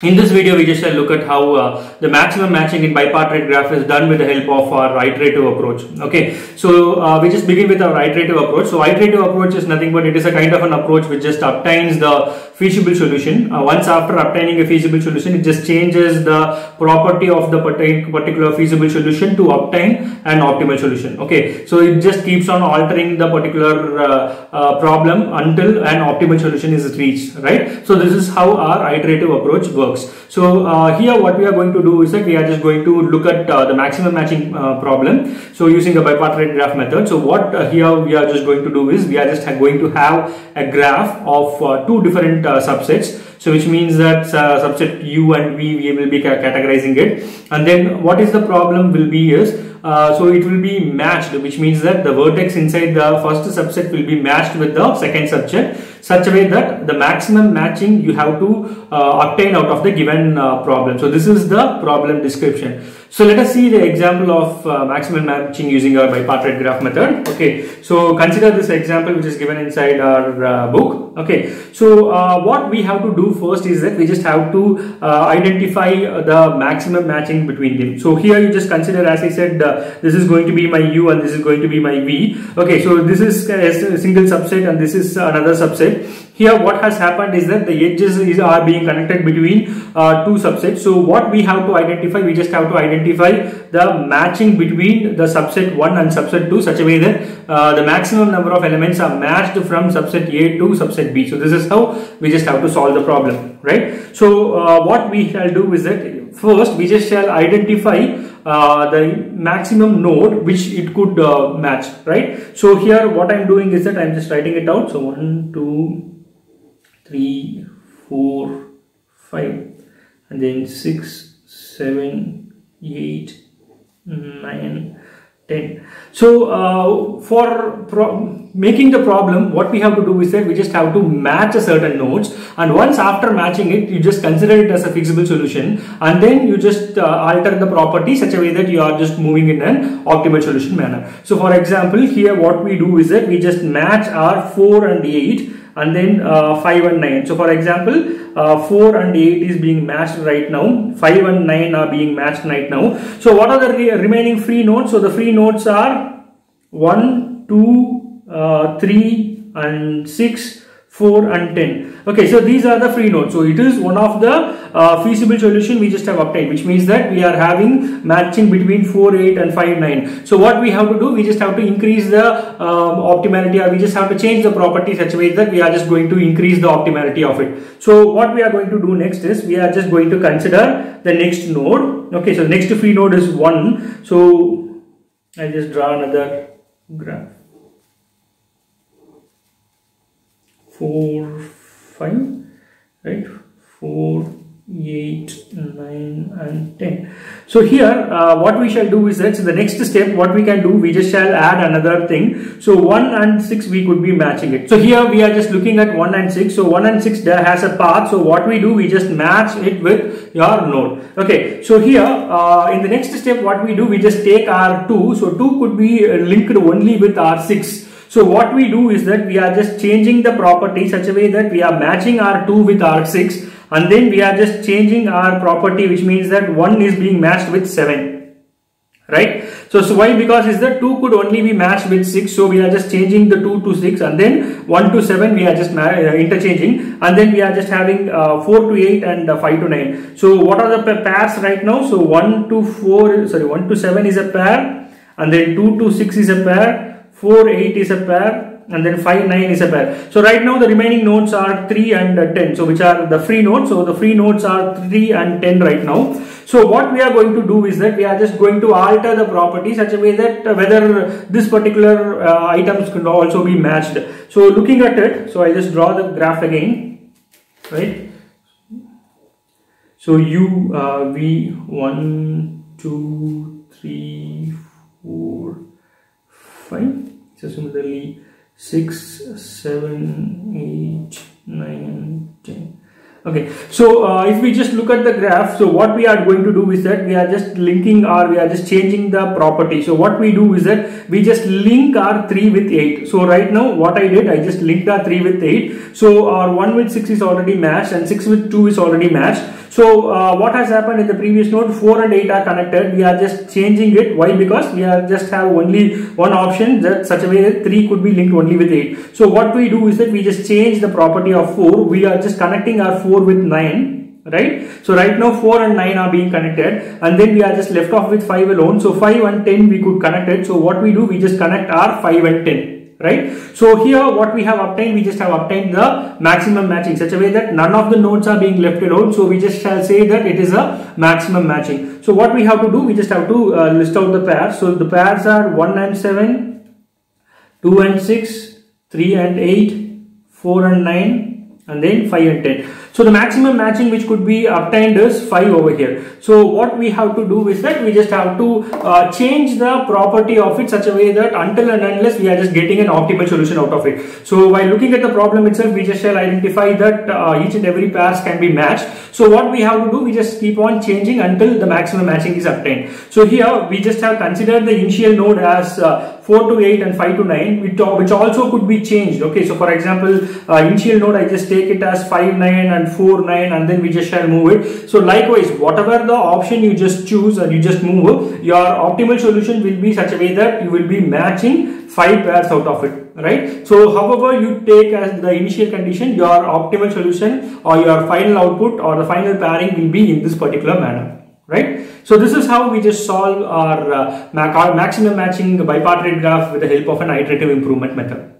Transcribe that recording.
In this video, we just shall look at how the maximum matching in bipartite graph is done with the help of our iterative approach. Okay, so we just begin with our iterative approach. So iterative approach is nothing but it is a kind of an approach which just obtains the feasible solution. Once after obtaining a feasible solution, it just changes the property of the particular feasible solution to obtain an optimal solution. Okay, so it just keeps on altering the particular problem until an optimal solution is reached, right? So this is how our iterative approach works. So here what we are going to do is that we are just going to look at the maximum matching problem. So using a bipartite graph method. So what here we are just going to do is we are just going to have a graph of two different subsets. So which means that subset U and V, we will be categorizing it. And then what is the problem will be is so it will be matched, which means that the vertex inside the first subset will be matched with the second subset, such a way that the maximum matching you have to obtain out of the given problem. So this is the problem description. So let us see the example of maximum matching using our bipartite graph method. Okay, so consider this example which is given inside our book. Okay, so what we have to do first is that we just have to identify the maximum matching between them. So here you just consider, as I said, this is going to be my U and this is going to be my V. Okay, so this is a single subset and this is another subset. Here what has happened is that the edges are being connected between two subsets. So what we have to identify, we just have to identify the matching between the subset 1 and subset 2 such a way that the maximum number of elements are matched from subset A to subset B. So this is how we just have to solve the problem, right? So what we shall do is that first we just shall identify the maximum node which it could match, right? So here what I'm doing is that I'm just writing it out. So 1, 2, 3, 4, 5, and then 6, 7, 8, 9, 10. So for making the problem, what we have to do is that we just have to match a certain nodes, and once after matching it, you just consider it as a feasible solution, and then you just alter the property such a way that you are just moving in an optimal solution manner. So for example, here what we do is that we just match our 4 and 8 and then 5 and 9. So for example, 4 and 8 is being matched right now, 5 and 9 are being matched right now. So what are the remaining free nodes? So the free nodes are 1, 2, 3 and 6, 4 and 10. Okay, so these are the free nodes. So it is one of the feasible solution we just have obtained, which means that we are having matching between 4, 8 and 5, 9. So what we have to do, we just have to increase the optimality, or we just have to change the property such a way that we are just going to increase the optimality of it. So what we are going to do next is we are just going to consider the next node. Okay, so next free node is 1. So I'll just draw another graph. 4, 5, right? 4, 8, 9 and 10. So here what we shall do is that, so the next step what we can do, we just shall add another thing. So 1 and 6 we could be matching it. So here we are just looking at 1 and 6. So 1 and 6 there has a path. So what we do, we just match it with your node. Okay, so here in the next step what we do, we just take our 2. So 2 could be linked only with our 6. So what we do is that we are just changing the property such a way that we are matching our 2 with our 6, and then we are just changing our property, which means that 1 is being matched with 7, right? So why? Because is that 2 could only be matched with 6, so we are just changing the 2 to 6, and then 1 to 7 we are just interchanging, and then we are just having 4 to 8 and 5 to 9. So what are the pairs right now? So 1 to 7 is a pair, and then 2 to 6 is a pair, 4, 8 is a pair, and then 5, 9 is a pair. So right now the remaining nodes are 3 and 10, so which are the free nodes. So the free nodes are 3 and 10 right now. So what we are going to do is that we are just going to alter the property such a way that whether this particular items can also be matched. So looking at it, so I just draw the graph again, right? So U, V, 1, 2, 3, 4, 5. So similarly 6, 7, 8, 9, 10. Okay, so if we just look at the graph, so what we are going to do is that we are just linking, or we are just changing the property. So what we do is that we just link our 3 with 8. So right now what I did, I just linked our 3 with 8. So our 1 with 6 is already matched and 6 with 2 is already matched. So what has happened in the previous node, 4 and 8 are connected. We are just changing it. Why? Because we are just have only one option, that such a way that 3 could be linked only with 8. So what we do is that we just change the property of 4. We are just connecting our 4 with 9, right? So right now 4 and 9 are being connected, and then we are just left off with 5 alone. So 5 and 10 we could connect it. So what we do, we just connect our 5 and 10. Right. So here what we have obtained, we just have obtained the maximum matching such a way that none of the nodes are being left alone. So we just shall say that it is a maximum matching. So what we have to do, we just have to list out the pairs. So the pairs are 1 and 7, 2 and 6, 3 and 8, 4 and 9, and then 5 and 10. So the maximum matching which could be obtained is 5 over here. So what we have to do is that we just have to change the property of it such a way that until and unless we are just getting an optimal solution out of it. So while looking at the problem itself, we just shall identify that each and every pairs can be matched. So what we have to do, we just keep on changing until the maximum matching is obtained. So here we just have considered the initial node as 4 to 8 and 5 to 9, which also could be changed. Okay, so for example, initial node I just take it as 5, 9 and 4, 9, and then we just shall move it. So likewise, whatever the option you just choose and you just move, your optimal solution will be such a way that you will be matching 5 pairs out of it, right? So however you take as the initial condition, your optimal solution or your final output or the final pairing will be in this particular manner, right? So this is how we just solve our maximum matching bipartite graph with the help of an iterative improvement method.